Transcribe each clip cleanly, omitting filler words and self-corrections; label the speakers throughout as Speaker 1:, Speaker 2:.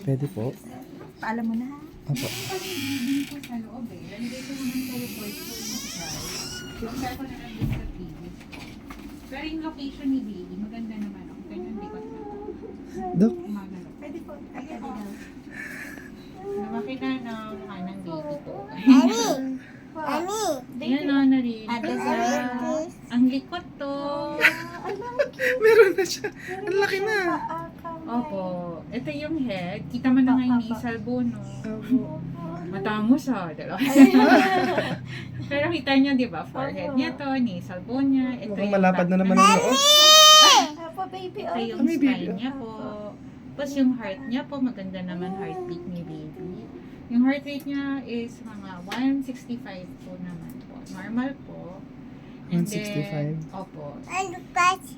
Speaker 1: Pwede po.
Speaker 2: Paalam mo na ha.
Speaker 1: Opo.
Speaker 3: Hindi ko sa loob eh. Lalagay ko naman kayo voice ko yung size. Yung ko na lang din sa previous. Pero yung location ni baby, maganda naman. Ang ganyan, hindi ko na.
Speaker 1: Dok,
Speaker 3: Umagano.
Speaker 2: Pwede po. Ay, pwede daw.
Speaker 3: Lumaki na ng kanang baby ko.
Speaker 2: Thank
Speaker 3: Yan
Speaker 2: you.
Speaker 3: o, narin.
Speaker 2: Ate Zara.
Speaker 3: Ang likot to.
Speaker 1: meron na siya. Ang laki na.
Speaker 3: Opo. Ito yung head. Kita mo na nga yung nasal bone, no?
Speaker 1: Opo.
Speaker 3: Matangos ha. Pero kita niyo, di ba? Forehead niya to, nasal bone niya. Ito
Speaker 1: Mukhang
Speaker 3: yung
Speaker 1: malapad na
Speaker 3: back
Speaker 1: naman ang loob.
Speaker 2: Apo, baby.
Speaker 3: Ito yung
Speaker 1: May baby,
Speaker 3: spine niya po. Tapos yung heart niya po, maganda naman heartbeat ni baby. Yung heart rate niya is mga 165 po naman po. Normal po. And
Speaker 1: 165?
Speaker 3: Then, opo.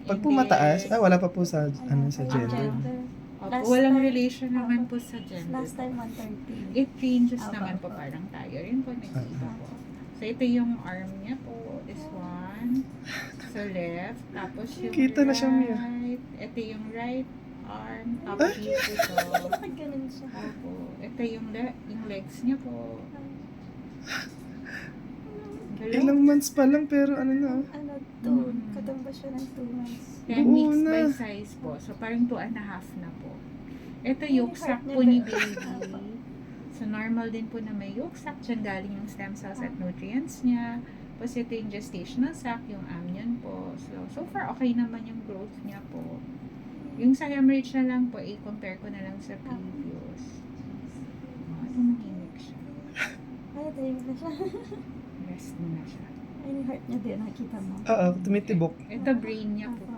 Speaker 1: Pag po mataas, wala pa po sa, sa gender.
Speaker 3: Opo,
Speaker 2: Last
Speaker 3: walang
Speaker 2: time-
Speaker 3: relation naman po sa gender.
Speaker 2: Last time 130.
Speaker 3: It changes
Speaker 2: Opo,
Speaker 3: naman po
Speaker 2: opo.
Speaker 3: parang tayo. Yun po nakikita po. So, ito yung arm niya po. This one. So, left. Tapos yung
Speaker 1: Kita na siya, Mia.
Speaker 3: right. Ito yung right arm. Tapos ito.
Speaker 2: Bakit ganun siya?
Speaker 3: Opo. Ito yung, yung legs niya po. Galing.
Speaker 1: Ilang months pa lang pero ano na.
Speaker 2: Ano, 2. Katamba siya ng 2 months.
Speaker 3: Kaya
Speaker 1: Oo
Speaker 3: mixed by
Speaker 1: na.
Speaker 3: size po. So, parang 2.5 na po. Ito yolk
Speaker 2: Yung
Speaker 3: sac
Speaker 2: heart
Speaker 3: po
Speaker 2: niya
Speaker 3: ni
Speaker 2: ba?
Speaker 3: baby. So, normal din po na may yolk sac. Diyan galing yung stem cells at nutrients niya. Tapos ito yung gestational sac, yung amnion po. So far, okay naman yung growth niya po. Yung sa hemorrhage na lang po, i-compare ko na lang sa previous. Ito manimik siya.
Speaker 2: Ay, tahimik na siya.
Speaker 3: Rest mo na siya.
Speaker 2: Ay, yung heart niya din. Nakita mo.
Speaker 1: Oo, tumitibok.
Speaker 3: Ito brain niya po.